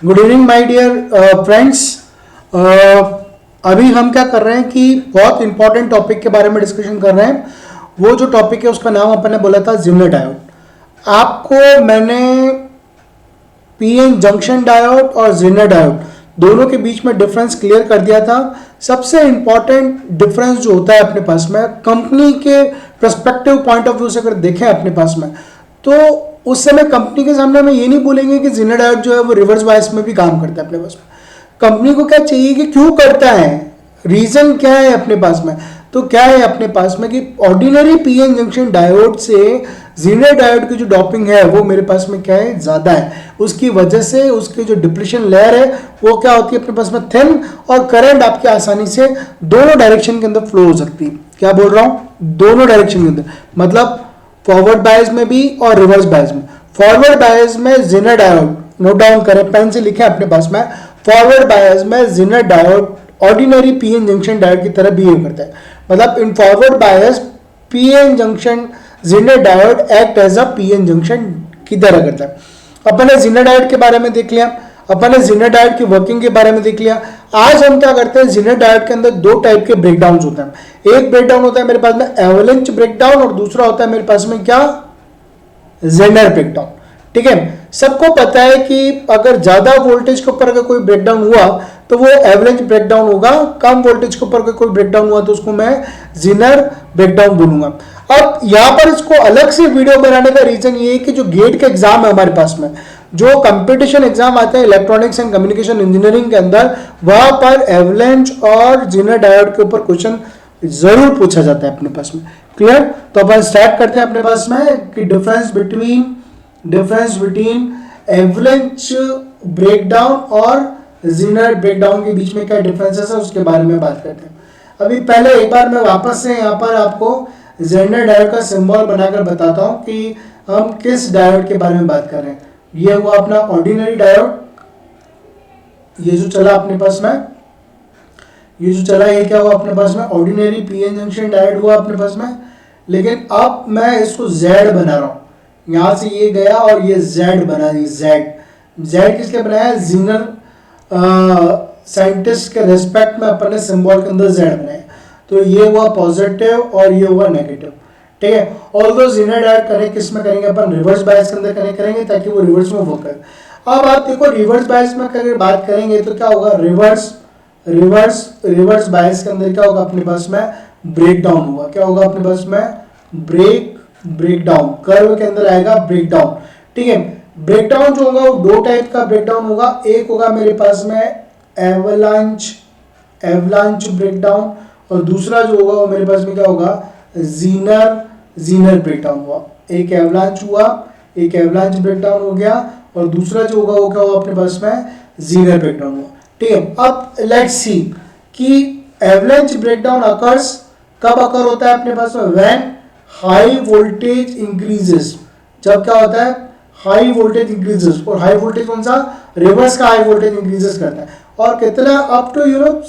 Good evening my dear friends. अभी हम क्या कर रहे हैं कि बहुत इंपॉर्टेंट टॉपिक के बारे में डिस्कशन कर रहे हैं। वो जो टॉपिक है उसका नाम अपन ने बोला था ज़ेनर डायोड। आपको मैंने पीएन जंक्शन डायोड और ज़ेनर डायोड दोनों के बीच में डिफरेंस क्लियर कर दिया था। सबसे इंपॉर्टेंट डिफरेंस जो होता है अपने पास में कंपनी के पर्सपेक्टिव पॉइंट ऑफ व्यू से अगर देखें अपने पास में, तो उस समय कंपनी के सामने हम ये नहीं बोलेंगे कि ज़ेनर डायोड जो है वो रिवर्स बायस में भी काम करता है अपने पास में। कंपनी को क्या चाहिए कि क्यों करता है, रीजन क्या है अपने पास में। तो क्या है अपने पास में कि ऑर्डिनरी पीएन जंक्शन डायोड से ज़ेनर डायोड की जो डॉपिंग है वो मेरे पास में क्या है, ज़्यादा है। उसकी वजह से उसकी जो डिप्लीशन लेयर है वो क्या होती है अपने पास में, थिन, और करंट आपके आसानी से दोनों डायरेक्शन के अंदर फ्लो हो सकती है। क्या बोल रहा हूँ, दोनों डायरेक्शन के अंदर, मतलब फॉरवर्ड बायस में भी और रिवर्स बायस में। फॉरवर्ड बायस में ज़ेनर डायोड, नोट डाउन करें, पेन से लिखें अपने पास में, फॉरवर्ड बायस में zener diode ordinary PN junction diode की तरह बिहेव करता है। मतलब in forward bias PN junction zener diode act as a PN junction की तरह करता है। अपन ने ज़ेनर डायोड के बारे में देख लिया, अपन ने ज़ेनर डायोड की वर्किंग के बारे में देख लिया। आज हम क्या करते हैं, ज़ेनर डायोड के अंदर दो टाइप के ब्रेकडाउन होते हैं। एक ब्रेकडाउन होता है मेरे पास में एवलेंच ब्रेकडाउन, और दूसरा होता है मेरे पास में क्या, ज़ेनर ब्रेकडाउन। ठीक है, सबको पता है कि अगर ज्यादा वोल्टेज के ऊपर अगर कोई ब्रेकडाउन हुआ तो वो एवरेज ब्रेकडाउन होगा, कम वोल्टेज के ऊपर अगर कोई ब्रेकडाउन हुआ तो उसको मैं ज़ेनर ब्रेकडाउन बोलूंगा। अब यहां पर इसको अलग से वीडियो बनाने का रीजन ये है कि जो गेट का एग्जाम है हमारे पास में, जो कंपटीशन एग्जाम आते हैं इलेक्ट्रॉनिक्स एंड कम्युनिकेशन इंजीनियरिंग के अंदर, वहां पर एवलेंच और ज़ेनर डायोड के ऊपर क्वेश्चन जरूर पूछा जाता है अपने पास में। क्लियर? तो अपन स्टार्ट करते हैं अपने पास में कि डिफरेंस बिटवीन एवलेंच ब्रेकडाउन और ज़ेनर ब्रेकडाउन के बीच में क्या डिफरेंसेस है उसके बारे में बात करते हैं। अभी पहले एक बार मैं वापस से यहाँ पर आपको ज़ेनर डायोड का सिंबल बनाकर बताता हूँ कि हम किस डायोड के बारे में बात कर रहे हैं। ये हुआ अपना ऑर्डिनरी डायोड, ये जो चला अपने पास में, ये जो चला ये क्या हुआ अपने पास में, ऑर्डिनरी पीएन जंक्शन डायोड हुआ अपने पास में। लेकिन अब मैं इसको Z बना रहा हूँ, यहाँ से ये गया और ये Z बना, ये Z किसके बनाया, ज़ेनर साइंटिस्ट के रेस्पेक्ट में अपन ने सिंबल के अंदर Z बनाया। तो ये हुआ पॉजिटिव और ये हुआ नेगेटिव। ठीक है, ऑल्दो ज़ेनर डायोड कनेक्ट किस में करेंगे अपन, रिवर्स बायस के अंदर कनेक्ट करेंगे ताकि वो रिवर्स में वर्क करे। अब आप देखो रिवर्स बायस में अगर बात करेंगे तो क्या होगा, रिवर्स बायस के अंदर क्या होगा अपने पास में, ब्रेकडाउन होगा। क्या होगा अपने पास में, ब्रेकडाउन, कर्व के अंदर आएगा ब्रेकडाउन। ठीक है, ब्रेकडाउन जो होगा वो दो टाइप का ब्रेकडाउन होगा। एक होगा मेरे पास में एवलांच ब्रेकडाउन, और दूसरा जो होगा वो मेरे पास में क्या होगा, ज़ेनर ब्रेकडाउन हुआ। एक एवलांच हुआ, एक एवलांच ब्रेकडाउन हो गया, और दूसरा जो होगा वो क्या हुआ अपने पास में, ज़ेनर ब्रेकडाउन हुआ। ठीक है, अब लेट्स सी कि एवलांच ब्रेकडाउन अकर्स कब अकर होता है अपने पास में, व्हेन हाई वोल्टेज इंक्रीजेस। जब क्या होता है, हाई वोल्टेज इंक्रीजेस, और हाई वोल्टेज कौन सा, रिवर्स का हाई वोल्टेज इंक्रीजेस करता है। और कितना, अप टू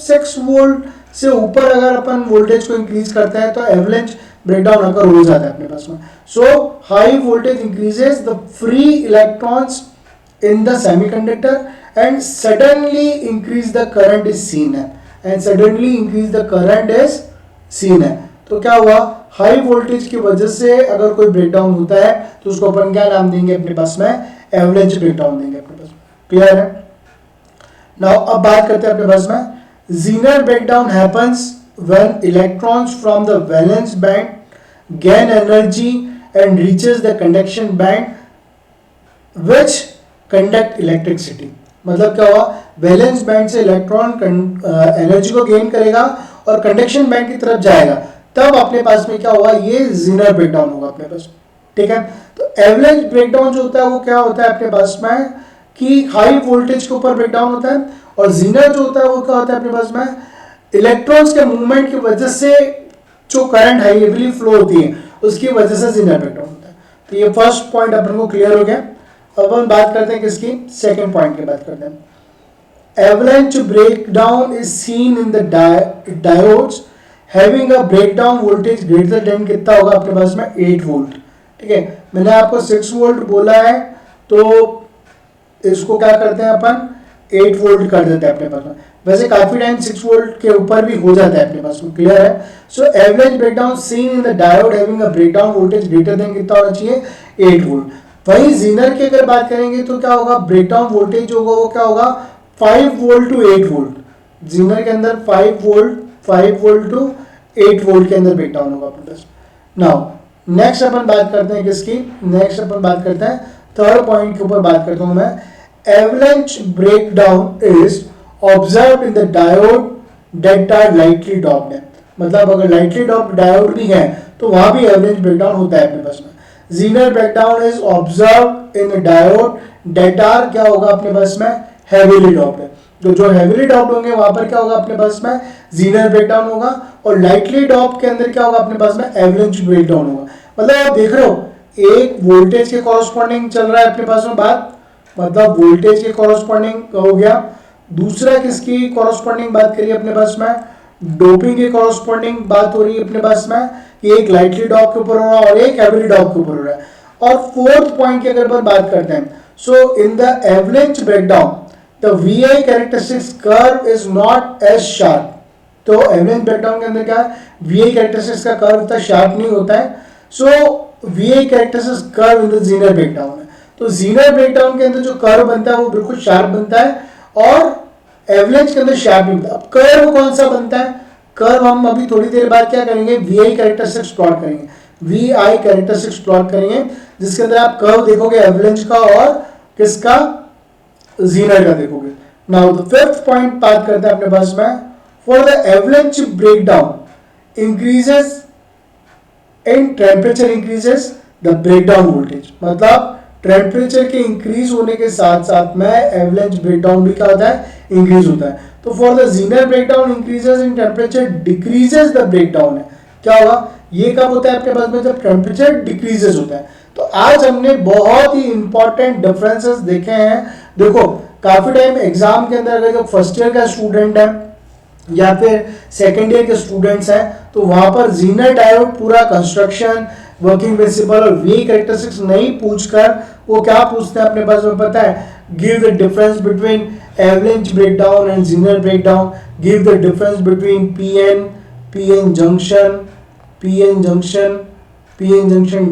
6 वोल्ट से ऊपर अगर अपन वोल्टेज को इंक्रीज करते हैं तो एवलांच ब्रेकडाउन अकर हो जाता है अपने पास में। So high voltage increases the free electrons in the semiconductor and suddenly increase the current is seen है, तो क्या हुआ, हाई वोल्टेज की वजह से अगर कोई ब्रेकडाउन होता है तो उसको अपन क्या नाम देंगे अपने पास में, एवलांच ब्रेकडाउन देंगे अपने पास में। क्लियर है? नाउ अब बात करते हैं अपने पास में, Zener breakdown happens when electrons from the valence band gain energy and reaches the conduction band which conduct electricity. मतलब क्या हुआ, वैलेंस बैंड से इलेक्ट्रॉन एनर्जी को गेन करेगा और कंडक्शन बैंड की तरफ जाएगा, तब अपने पास में क्या हुआ, ये ज़ेनर ब्रेकडाउन होगा अपने पास। ठीक है, तो एवलांच ब्रेकडाउन जो होता है वो क्या होता है अपने पास में कि हाई वोल्टेज के ऊपर ब्रेकडाउन होता है, और ज़ेनर जो होता है वो क्या होता है अपने पास में, इलेक्ट्रॉन्स के मूवमेंट की वजह से जो करंट हाईली फ्लो होती है उसकी वजह से ज़ेनर ब्रेकडाउन होता है। तो ये फर्स्ट पॉइंट अपन को क्लियर हो गया। अब हम बात करते हैं किसकी, सेकंड पॉइंट की बात करते हैं। Avalanche breakdown is seen in the diodes having a breakdown voltage greater than कितना होगा अपने पास में, 8 वोल्ट। ठीक है, मैंने आपको 6 वोल्ट बोला है, तो इसको क्या करते हैं अपन, 8 वोल्ट कर देते हैं अपने पास में। वैसे काफी टाइम 6 वोल्ट के ऊपर भी हो जाता है अपने पास में, क्लियर है। So average breakdown seen in the diode having a breakdown voltage greater than कितना होना चाहिए, 8 वोल्ट। वहीं जीनर की अगर बात करेंगे तो क्या होगा, ब्रेकडाउन वोल्टेज होगा वो क्या होगा, 5 वोल्ट टू 8 वोल्ट। जीनर के अंदर 5 वोल्ट टू 8 वोल्ट के अंदर ब्रेकडाउन होगा अपने पास। नाउ नेक्स्ट अपन बात करते हैं किसकी, नेक्स्ट अपन बात करते हैं थर्ड पॉइंट के ऊपर बात करता हूं मैं। Average breakdown is observe in the diode that are lightly doped है, मतलब अगर लाइटली डॉप्ड डायोड भी है तो वहां भी एवरेज ब्रेकडाउन होता है अपने पास में। Zener breakdown is observe in diode that are क्या होगा अपने पास में, हेवीली डॉप्ड है। तो जो हेवीली डॉप्ड होंगे वहां पर क्या होगा अपने पास में, जीनर ब्रेकडाउन होगा, और लाइटली डॉप्ड के अंदर क्या होगा अपने पास में, एवरेज ब्रेकडाउन होगा। मतलब आप देख रहे हो एक वोल्टेज के कॉरस्पॉन्डिंग चल रहा है अपने पास में बात, मतलब वोल्टेज के कॉरस्पॉन्डिंग हो गया। दूसरा किसकी कॉरस्पॉन्डिंग बात करिए अपने पास में, डोपिंग के कॉरस्पॉन्डिंग बात हो रही है अपने पास में कि एक लाइटली डॉप के ऊपर हो रहा है और एक हेवीली डॉप के ऊपर हो रहा है। और फोर्थ पॉइंट की अगर बात करते हैं, so in the average breakdown the VI characteristics curve is not as sharp. तो एवरेज ब्रेकडाउन के अंदर क्या है, VI कैरेक्टरिस्टिक्स का कर्व इतना शार्प नहीं होता है। So VI characteristics curve in the Zener breakdown है, तो जीनर ब्रेकडाउन के अंदर जो कर्व बनता है वो बिल्कुल शार्प बनता है और एवरेज के अंदर शार्प नहीं बनता। अब कर्व कौन सा बनता है, कर्व हम अभी थोड़ी देर बाद क्या करेंगे, VI कैरेक्टरिस्टिक्स प्लॉट करेंगे, VI कैरेक्टरिस्टिक्स प्लॉट करेंगे जिसके अंदर आप कर्व देखोगे एवरेज का और किसका, जीनर का देखोगे। नाउ द फिफ्थ पॉइंट बात करते हैं अपने पास में, for the average breakdown increases in temperature increases the breakdown voltage, मतलब टेम्परेचर के इंक्रीज होने के साथ साथ में एवरेज ब्रेकडाउन भी क्या होता है, इंक्रीज होता है। तो for the Zener breakdown increases in temperature decreases the breakdown है, क्या होगा, ये कब होता है आपके पास में, जब टेम्परेचर डिक्रीजेस होता है। तो आज हमने बहुत ही इंपॉर्टेंट डिफरेंसेस देखे हैं। देखो काफी टाइम एग्जाम के अंदर अगर जो फर्स्ट ईयर का स्टूडेंट है या फिर सेकेंड ईयर के स्टूडेंट्स हैं तो वहां पर जीनर डायोड पूरा कंस्ट्रक्शन, वर्किंग प्रिंसिपल और VI कैरेक्टरिस्टिक्स नहीं पूछकर वो क्या पूछते हैं अपने पास में पता है, give the difference between average breakdown and Zener breakdown, give the difference between PN junction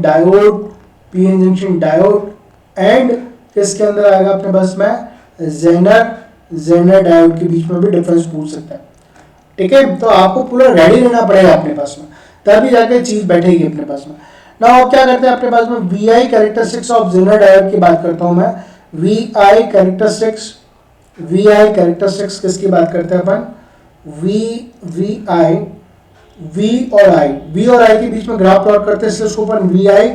diode, PN junction diode and किसके अंदर आएगा अपने पास में, जेनर डायोड के बीच में भी डिफरेंस पूछ सकता है। ठीक है, तो आपको पूरा रेडी रहना पड़ेगा अपने पास में, तभी जाके चीज बैठेगी अपने पास में। ना अब क्या करते हैं अपने पास में, VI characteristics of zener diode की बात करता हूं मैं। VI कैरेक्टरिस्टिक्स किसकी बात करते हैं अपन, V और I के बीच में ग्राफ प्लॉट करते हैं, इसलिए उसको अपन VI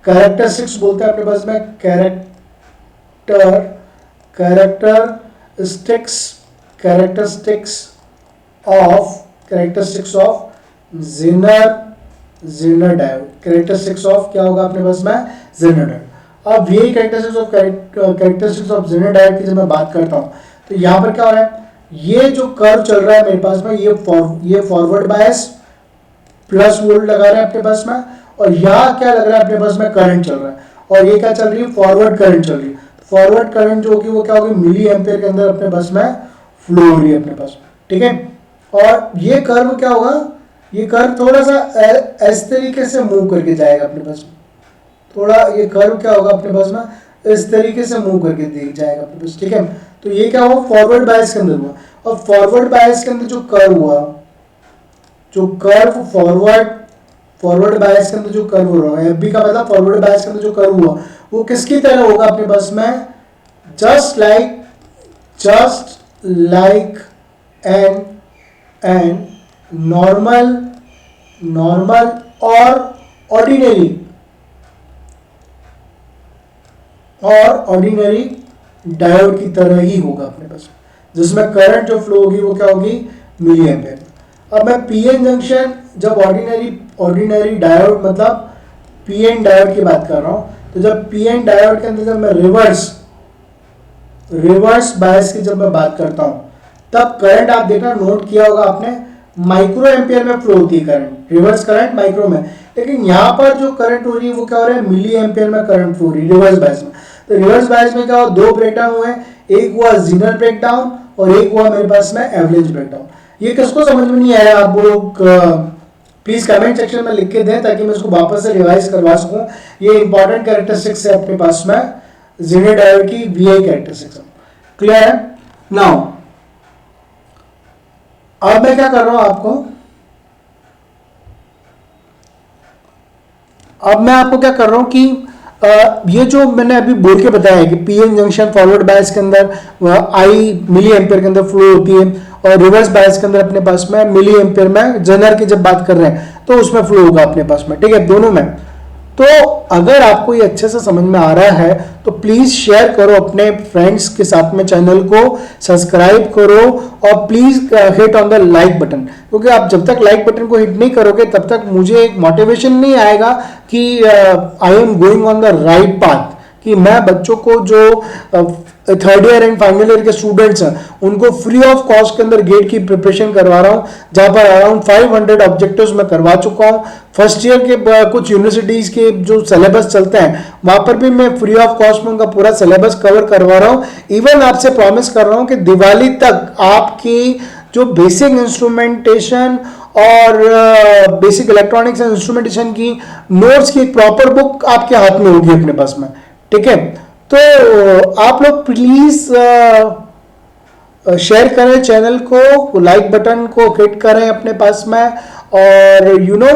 कैरेक्टरिस्टिक्स बोलते हैं अपने पास में। Characteristics of zener diode, characteristics of क्या होगा अपने पास में, जेनर डायोड। अब VI characteristics of zener diode की जब मैं बात करता हूं तो यहां पर क्या हो रहा है, ये जो कर्व चल रहा है मेरे पास में, ये फॉरवर्ड बायस प्लस वोल्ट लगा रहा है अपने पास में, और यहाँ क्या लग रहा है अपने पास में, करंट चल रहा है, और ये क्या चल रही है, फॉरवर्ड करंट चल रही है। फॉरवर्ड करंट जो होगी वो क्या होगी, मिली एम्पियर के अंदर अपने पास में फ्लो हो रही है अपने पास में। ठीक है, और ये कर्व क्या होगा, ये कर्व थोड़ा सा इस तरीके से मूव करके जाएगा अपने पास में, थोड़ा ये कर्व क्या होगा अपने पास में इस तरीके से मूव करके देख जाएगा अपने पास। ठीक है, तो ये क्या हुआ, फॉरवर्ड बायस के अंदर हुआ, और फॉरवर्ड बायस के अंदर जो कर्व हुआ, जो कर्व फॉरवर्ड बायस के अंदर जो कर्व हो रहा है, FB का मतलब फॉरवर्ड बायस के अंदर जो कर्व हुआ वो किसकी तरह होगा अपने पास में, जस्ट लाइक एन नॉर्मल और ऑर्डिनरी डायोड की तरह ही होगा अपने पास, जिसमें करंट जो फ्लो होगी वो क्या होगी, मिली एम्पियर। अब मैं PN जंक्शन जब ऑर्डिनरी डायोड मतलब PN डायोड की बात कर रहा हूं, तो जब PN डायोड के अंदर जब मैं रिवर्स बायस की जब मैं बात करता हूं तब करंट आप देखना नोट किया होगा आपने, माइक्रो एम्पियर में फ्लो होती है करंट, रिवर्स करंट माइक्रो में, लेकिन यहां पर जो करंट हो रही है वो क्या हो रहा है, मिली एम्पियर में करंट फ्लो हो रही है रिवर्स बायस में। तो रिवर्स बायस में क्या हो, दो ब्रेकडाउन हुए, एक हुआ जीनर ब्रेकडाउन और एक हुआ मेरे पास में एवरेज ब्रेकडाउन। ये किसको समझ में नहीं आया आप लोग प्लीज कमेंट सेक्शन में लिख के दें ताकि मैं इसको वापस से रिवाइज करवा सकूं। ये इंपॉर्टेंट कैरेक्टरिस्टिक्स है अपने पास में ज़ेनर डायोड की वीआई कैरेक्टरिस्टिक्स। क्लियर है? नाउ अब मैं क्या कर रहा हूं आपको, अब मैं आपको क्या कर रहा हूं कि ये जो मैंने अभी बोल के बताया है कि पीएन जंक्शन फॉरवर्ड बायस के अंदर आई मिली एम्पियर के अंदर फ्लो होती है और रिवर्स बायस के अंदर अपने पास में मिली एम्पियर में जेनर की जब बात कर रहे हैं तो उसमें फ्लो होगा अपने पास में, ठीक है, दोनों में। तो अगर आपको ये अच्छे से समझ में आ रहा है तो प्लीज शेयर करो अपने फ्रेंड्स के साथ में, चैनल को सब्सक्राइब करो और please hit on the like button, क्योंकि आप जब तक लाइक बटन को हिट नहीं करोगे तब तक मुझे एक मोटिवेशन नहीं आएगा कि I am going on the right path, कि मैं बच्चों को जो third year and final year के स्टूडेंट्स हैं उनको फ्री ऑफ कॉस्ट के अंदर गेट की प्रिपरेशन करवा रहा हूं, जहां पर अराउंड 500 ऑब्जेक्टिव्स मैं करवा चुका हूं। फर्स्ट ईयर के कुछ यूनिवर्सिटीज के जो सिलेबस चलते हैं वहां पर भी मैं फ्री ऑफ कॉस्ट में उनका पूरा सिलेबस कवर करवा रहा हूं। इवन आपसे प्रॉमिस कर रहा हूं कि दिवाली तक आपकी जो बेसिक इंस्ट्रूमेंटेशन और बेसिक इलेक्ट्रॉनिक्स एंड इंस्ट्रूमेंटेशन की नोट्स की एक प्रॉपर बुक आपके हाथ में होगी अपने पास में, ठीक है। तो आप लोग प्लीज शेयर करें चैनल को, लाइक बटन को हिट करें अपने पास में, और यू नो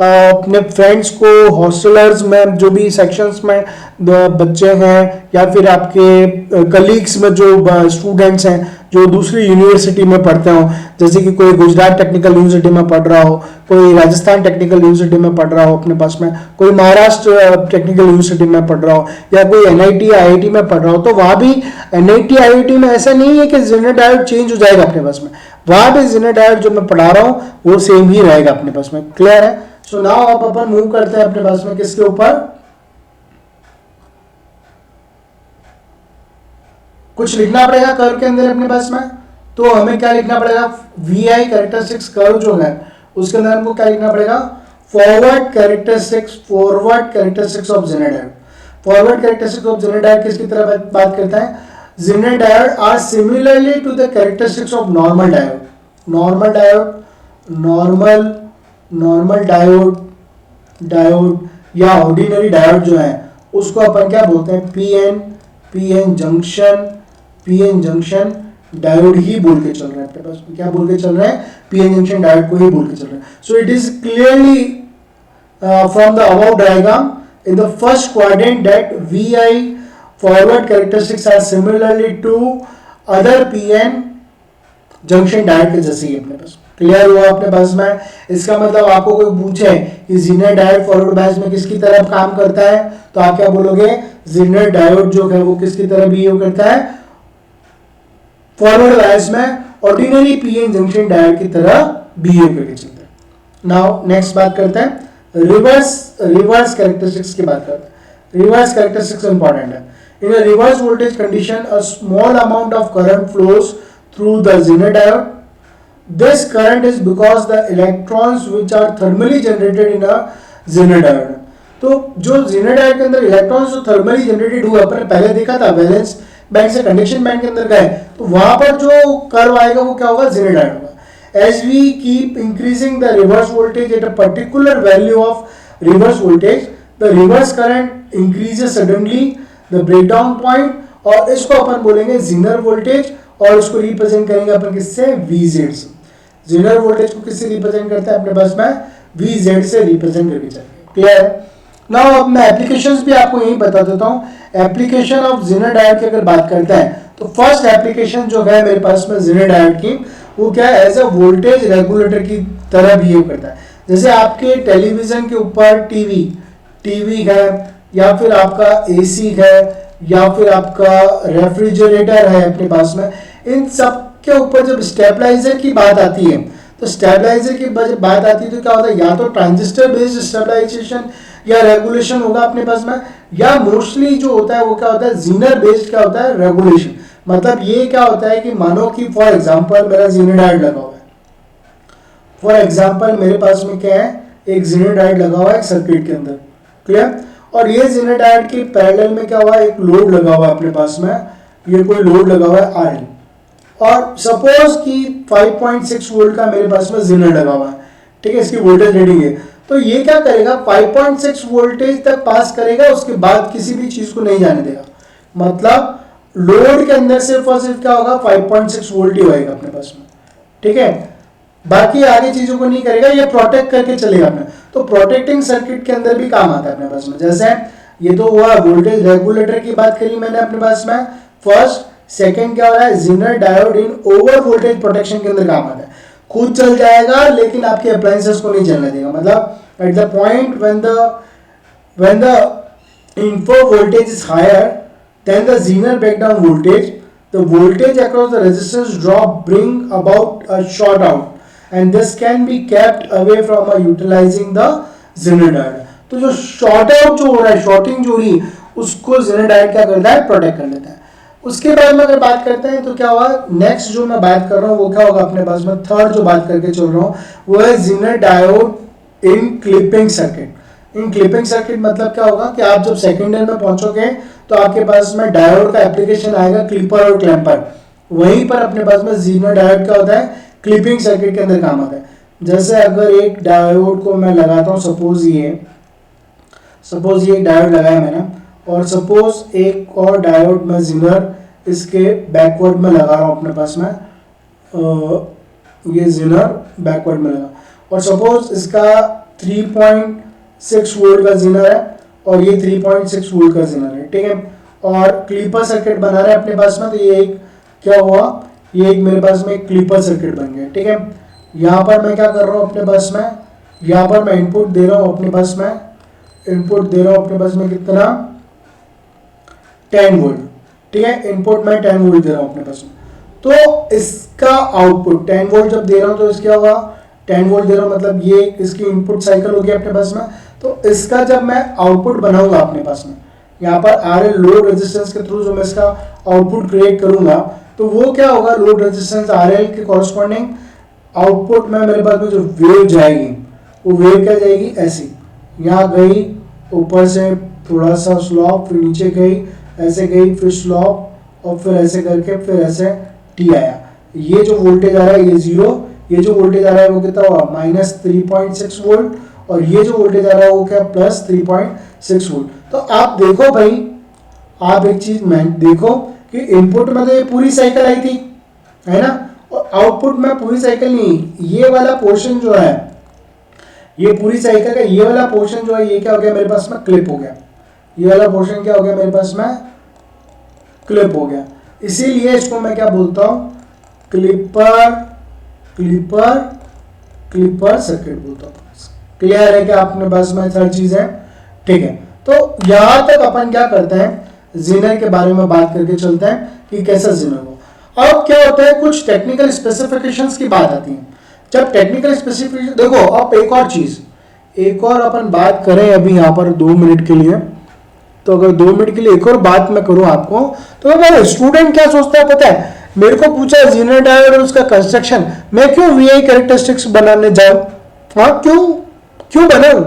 अपने फ्रेंड्स को, हॉस्टलर्स में जो भी सेक्शंस में बच्चे हैं या फिर आपके कलीग्स में जो स्टूडेंट्स हैं जो दूसरी यूनिवर्सिटी में पढ़ते हो, जैसे कि कोई गुजरात टेक्निकल यूनिवर्सिटी में पढ़ रहा हो, कोई राजस्थान टेक्निकल यूनिवर्सिटी में पढ़ रहा हो अपने पास में, कोई महाराष्ट्र टेक्निकल यूनिवर्सिटी में पढ़ रहा हो, या कोई एनआईटी आईआईटी में पढ़ रहा हो, तो वहां भी एनआईटी आईआईटी में ऐसा नहीं है कि ज़ेनर डायोड चेंज हो जाएगा अपने पास में, वहां भी ज़ेनर डायोड जो मैं पढ़ा रहा हूँ वो सेम ही रहेगा अपने पास में। क्लियर है? सो नाउ आप अपन मूव करते हैं अपने पास में किसके ऊपर, कुछ लिखना पड़ेगा कर्व के अंदर अपने पास में। तो हमें क्या लिखना पड़ेगा, वी आई कैरेक्टरिस्टिक्स कर्व जो है उसके अंदर हमको क्या लिखना पड़ेगा, forward characteristics of zener diode. Forward characteristics of zener diode किसकी तरह बात करता है, zener diode are similarly to the characteristics of normal diode. Normal diode या ऑर्डिनरी डायोड जो है उसको अपन क्या बोलते हैं, पीएन जंक्शन डायोड ही बोल के चल रहे हैं अपने पास, क्या बोल के चल रहे हैं, पीएन जंक्शन डायोड को ही बोल के चल रहे हैं। So it is clearly from the above diagram in the first quadrant that VI forward characteristics are similarly to other PN junction diode के जैसे ही अपने पास। क्लियर हुआ अपने पास में? इसका मतलब आपको कोई पूछे कि ज़ेनर डायोड फॉरवर्ड बायस में किसकी तरह काम करता है तो आप क्या बोलोगे, ज़ेनर डायोड जो है वो किसकी तरह बिहेव करता है, फॉरवर्ड बायस में ऑर्डिनरी पीएन जंक्शन डायोड की तरह बिहेव करके चलता है। नाउ नेक्स्ट बात करते हैं रिवर्स कैरेक्टरिस्टिक्स की बात करते हैं। रिवर्स कैरेक्टरिस्टिक्स इंपॉर्टेंट है। In a reverse voltage condition a small amount of current flows through the Zener diode. This current is because the electrons which are thermally generated in a Zener diode। तो जो Zener diode के अंदर electrons जो thermally generated हुए अपन ने पहले देखा था, वैलेंस बैंड से कंडक्शन बैंड के अंदर गए तो वहां पर जो कर्व आएगा वो क्या होगा, Zener diode होगा। As we keep increasing the reverse voltage at a particular value of reverse voltage, the reverse current increases suddenly the breakdown point, और इसको अपन बोलेंगे Zener voltage और इसको रिप्रेजेंट करेंगे अपन किससे, VZ से। ज़ेनर वोल्टेज को किससे रिप्रेजेंट करता है अपने पास में, VZ से रिप्रेजेंट करके चलेंगे। क्लियर है? नाउ अब मैं एप्लीकेशंस भी आपको यही बता देता हूं। एप्लीकेशन ऑफ ज़ेनर डायोड की अगर बात करते हैं तो फर्स्ट एप्लीकेशन जो है मेरे पास में ज़ेनर डायोड की वो क्या है, एज अ वोल्टेज रेगुलेटर की तरह बिहेव करता है। जैसे आपके टेलीविजन के ऊपर टीवी है, या फिर आपका AC है, या फिर आपका रेफ्रिजरेटर है अपने पास में, इन सब के ऊपर जब स्टेबलाइजर की बात आती है तो स्टेबलाइजर की बात आती है तो क्या होता है, या तो ट्रांजिस्टर बेस्ड स्टेबलाइजेशन या रेगुलेशन होगा अपने पास में, या मोस्टली जो होता है वो क्या होता है, ज़ेनर बेस्ड क्या होता है, रेगुलेशन। मतलब ये क्या होता है कि मानो कि फॉर एग्जांपल मेरा ज़ेनर डायोड लगा हुआ है, फॉर एग्जांपल मेरे पास में क्या है, एक ज़ेनर डायोड लगा हुआ है सर्किट के अंदर। क्लियर? और ये ज़ेनर डायोड के पैरेलल में क्या हुआ है, एक लोड लगा हुआ है अपने पास में, ये कोई लोड लगा हुआ है RL, और सपोज कि 5.6 वोल्ट का मेरे पास में जेनर लगा हुआ है, ठीक है, इसकी वोल्टेज रीडिंग है। तो ये क्या करेगा, 5.6 वोल्टेज तक पास करेगा, उसके बाद किसी भी चीज को नहीं जाने देगा। मतलब लोड के अंदर सिर्फ और सिर्फ क्या होगा, 5.6 वोल्ट ही होएगा अपने पास में, ठीक है, बाकी आगे चीजों को नहीं करेगा, ये प्रोटेक्ट करके चलेगा अपने। तो प्रोटेक्टिंग सर्किट के अंदर भी काम आता है अपने पास में। जैसे ये तो हुआ वोल्टेज रेगुलेटर की बात करी मैंने अपने पास में, फर्स्ट। सेकंड क्या हो रहा है, zener diode in over voltage protection के अंदर काम आता है। खुद चल जाएगा लेकिन आपके अप्लायंसेस को नहीं चलने देगा। मतलब at the point when the input voltage is higher than the zener breakdown voltage, the voltage across the resistance drop bring about a short out and this can be kept away from utilizing the zener diode। तो जो short out जो हो रहा है, shorting जो हो रही है, उसको जेनर डायोड क्या करता है, प्रोटेक्ट कर लेता है। उसके बाद में अगर बात करते हैं तो क्या हुआ, नेक्स्ट जो मैं बात कर रहा हूँ वो क्या होगा अपने पास में, थर्ड जो बात करके चल रहा हूँ वो है zener diode in clipping circuit. In clipping circuit मतलब क्या होगा कि आप जब सेकेंड ईयर में पहुंचोगे तो आपके पास में डायोड का एप्लीकेशन आएगा, क्लिपर और क्लैंपर। वहीं पर अपने पास में जेनर डायोड क्या होता है, क्लिपिंग सर्किट के अंदर काम आता है। जैसे अगर एक डायोड को मैं लगाता हूँ, सपोज ये डायोड लगाया मैंने, और सपोज एक और डायोड मैं जेनर इसके बैकवर्ड में लगा रहा हूँ अपने पास में, ये जेनर बैकवर्ड में लगा, और सपोज इसका 3.6 वोल्ट का जेनर है और ये 3.6 वोल्ट का जेनर है, ठीक है, और क्लीपर सर्किट बना रहे हैं अपने पास में। तो ये एक क्या हुआ, ये एक मेरे पास में एक क्लीपर सर्किट बन गया, ठीक है। यहाँ पर मैं क्या कर रहा हूँ अपने पास में, यहाँ पर मैं इनपुट दे रहा हूँ अपने पास में, कितना, 10 वोल्ट, ठीक है, इनपुट मैं 10 वोल्ट दे रहा हूँ अपने पास में। तो इसका आउटपुट 10 वोल्ट जब दे रहा हूँ तो इसका होगा 10 वोल्ट दे रहा हूँ, मतलब ये इसकी इनपुट साइकिल हो गया अपने पास में। तो इसका जब मैं आउटपुट बनाऊंगा अपने पास में, यहाँ पर RL लोड रेजिस्टेंस के थ्रू जो मैं इसका आउटपुट क्रिएट करूंगा, तो वो क्या होगा, लोड रेजिस्टेंस RL के कॉरस्पॉन्डिंग आउटपुट में मेरे पास में जो वेव जाएगी, वो वेव क्या जाएगी, ऐसी, यहाँ गई ऊपर से थोड़ा सा स्लॉप, फिर नीचे गई, ऐसे गई, फिर स्लॉप, और फिर ऐसे करके फिर ऐसे T आया। ये जो वोल्टेज आ रहा है ये 0, ये जो वोल्टेज आ रहा है वो कितना होगा, -3.6 वोल्ट, और ये जो वोल्टेज आ रहा है वो क्या, +3.6 वोल्ट। तो आप देखो भाई, आप एक चीज में देखो कि इनपुट में तो ये पूरी साइकिल आई थी, है ना, और आउटपुट में पूरी साइकिल नहीं, ये वाला पोर्शन जो है, ये पूरी साइकिल का ये वाला पोर्शन जो है, ये क्या हो गया मेरे पास में, क्लिप हो गया। ये वाला पोर्शन क्या हो गया मेरे पास में, क्लिप हो गया। इसीलिए इसको मैं क्या बोलता हूं, क्लिपर सर्किट बोलता हूं। क्लियर है कि आपने पास में हर चीज है, ठीक है। तो यहां तक अपन क्या करते हैं, जेनर के बारे में बात करके चलते हैं कि कैसा जेनर हो। अब क्या होता है, कुछ टेक्निकल स्पेसिफिकेशंस की बात आती है। जब टेक्निकल स्पेसिफिकेशन देखो, अब एक और चीज, एक और अपन बात करें अभी यहाँ पर 2 मिनट के लिए, तो अगर 2 मिनट के लिए एक और बात मैं करूं आपको, तो अगर स्टूडेंट क्या सोचता है पता है, मेरे को पूछा जेनर डायोड और उसका कंस्ट्रक्शन, मैं क्यों VI कैरेक्टरिस्टिक्स बनाने जाऊं, हाँ क्यों बनाऊं,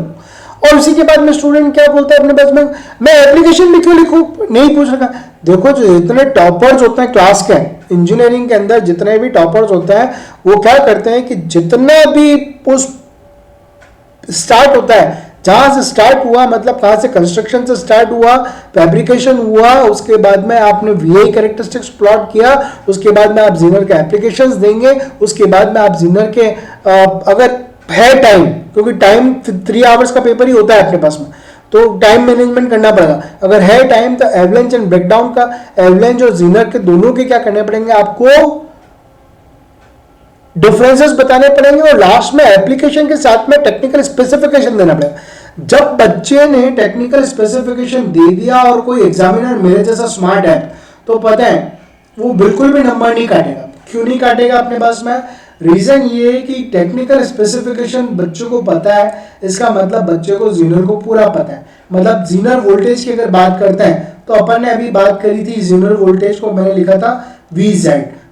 और उसी के बाद में स्टूडेंट क्या बोलता है अपने पास में, मैं एप्लीकेशन भी क्यों लिखूं, नहीं पूछ रखा। देखो जो जितने टॉपर्स होते हैं क्लास के, इंजीनियरिंग के अंदर जितने भी टॉपर्स होते हैं, वो क्या करते हैं कि जितना भी स्टार्ट होता है, जहां से स्टार्ट हुआ, मतलब कहां से, कंस्ट्रक्शन से स्टार्ट हुआ, फैब्रिकेशन हुआ, उसके बाद में आपने VI कैरेक्टरिस्टिक्स प्लॉट किया, उसके बाद में आप जेनर के एप्लीकेशंस देंगे, उसके बाद में आप जेनर के अगर है टाइम, क्योंकि टाइम 3 आवर्स का पेपर ही होता है अपने पास में, तो टाइम मैनेजमेंट करना पड़ेगा। अगर है टाइम तो एवलेंच एंड ब्रेकडाउन का, एवलेंच और जेनर के दोनों के क्या करने पड़ेंगे, आपको डिफरेंसेस बताने पड़ेंगे, और लास्ट में एप्लीकेशन के साथ में टेक्निकल स्पेसिफिकेशन देना पड़ेगा। जब बच्चे ने टेक्निकल स्पेसिफिकेशन दे दिया और कोई एग्जामिनर मेरे जैसा स्मार्ट है, तो पता है वो बिल्कुल भी नंबर नहीं काटेगा। क्यों नहीं काटेगा अपने पास में, रीजन ये है कि टेक्निकल स्पेसिफिकेशन बच्चों को पता है, इसका मतलब बच्चे को जेनर को पूरा पता है। मतलब जेनर वोल्टेज की अगर बात करते हैं, तो अपन ने अभी बात करी थी जेनर वोल्टेज को, मैंने लिखा था VZ।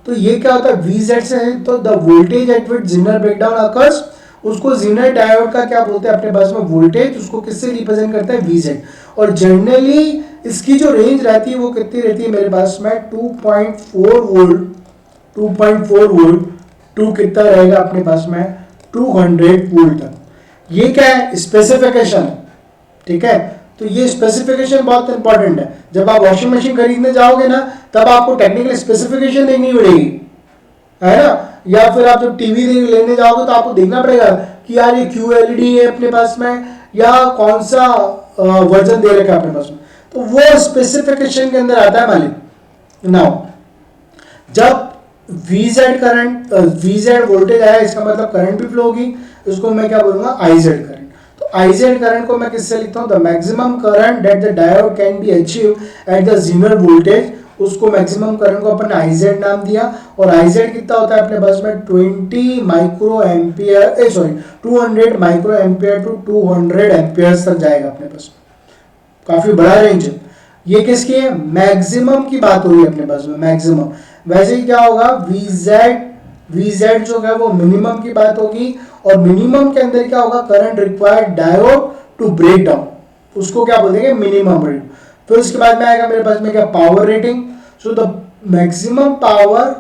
तो ये क्या होता है, VZ से है तो the voltage at which Zener breakdown occurs, उसको जेनर डायोड का क्या बोलते हैं अपने पास में, वोल्टेज, उसको किससे रिप्रेजेंट करता है, VZ। और जनरली इसकी जो रेंज रहती है वो कितनी रहती है मेरे पास में 2.4 वोल्ट, 2.4 वोल्ट टू कितना रहेगा अपने पास में 200 वोल्ट तक। ये क्या है, स्पेसिफिकेशन है, ठीक है। तो ये स्पेसिफिकेशन बहुत इंपॉर्टेंट है। जब आप वॉशिंग मशीन खरीदने जाओगे ना तब आपको टेक्निकल स्पेसिफिकेशन देखनी पड़ेगी, है ना। या फिर आप जब टीवी लेने जाओगे तो आपको देखना पड़ेगा कि यार ये QLED है अपने पास में या कौन सा वर्जन दे रखा है अपने पास में, तो वो स्पेसिफिकेशन के अंदर आता है मालिक। नाउ जब VZ करंट, VZ वोल्टेज आया, इसका मतलब करंट भी फ्लो होगी, इसको मैं क्या बोलूंगा IZ करंट। तो IZ करंट को मैं किससे लिखता हूं, the maximum current that the diode can be achieve at the Zener voltage, उसको मैक्सिमम करंट को अपन IZ नाम दिया। और IZ कितना होता है अपने पास में 20 micro ampere, sorry 200 micro ampere to 200 ampere तक जाएगा अपने पास, काफी बड़ा रेंज है। ये किसकी है, मैक्सिमम की बात हो रही है अपने पास में, मैक्सिमम। वैसे ही क्या होगा, VZ जो है वो मिनिमम की बात होगी, और मिनिमम के अंदर क्या होगा, current required diode to break down, उसको क्या बोलेंगे, मिनिमम रेट। फिर उसके बाद में आएगा मेरे पास में क्या, power rating. So the maximum power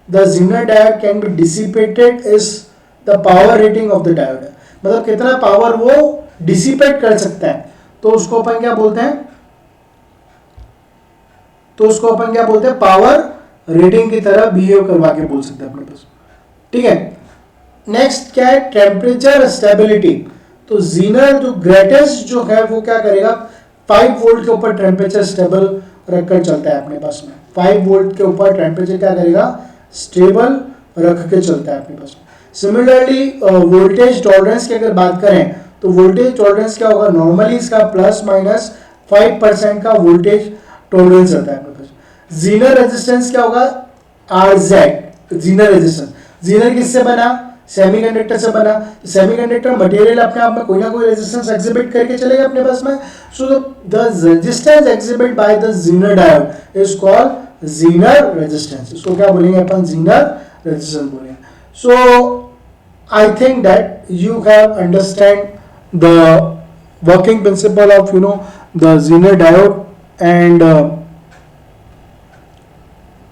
the Zener diode can be dissipated is the power rating of the diode, मतलब कितना पावर वो डिसिपेट कर सकता है, तो उसको अपन क्या बोलते हैं, तो उसको अपन क्या बोलते हैं, पावर रेटिंग की तरह बिहेव करवा के बोल सकते हैं अपने पास, ठीक है। नेक्स्ट क्या है, टेम्परेचर स्टेबिलिटी। तो ज़ीनर जो ग्रेटेस्ट जो है वो क्या करेगा, 5 वोल्ट के ऊपर टेम्परेचर स्टेबल रखकर चलता है अपने पास में, 5 वोल्ट के ऊपर टेम्परेचर क्या करेगा, स्टेबल रख के चलता है अपने पास में। सिमिलरली वोल्टेज टॉलरेंस की अगर बात करें तो वोल्टेज टॉलरेंस क्या होगा, नॉर्मली इसका ±5% का वोल्टेज टॉलरेंस रहता है अपने पास। ज़ीनर रेजिस्टेंस क्या होगा, RZ, ज़ीनर रेजिस्टेंस। ज़ीनर किससे बना, सेमीकंडक्टर से बना। सेमीकंडक्टर मटेरियल अपने आप में कोई ना कोई रेजिस्टेंस एग्जिबिट करके चलेगा अपने पास में। So the resistance exhibit by the Zener diode is called Zener resistance. इसको क्या बोलेंगे अपन, ज़ीनर रेजिस्टेंस बोलेंगे। सो I think that you have understand the working principle of the Zener diode and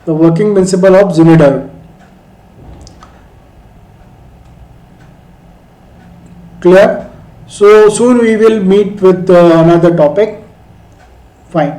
the working principle of Zener diode. Clear? So soon we will meet with another topic. Fine.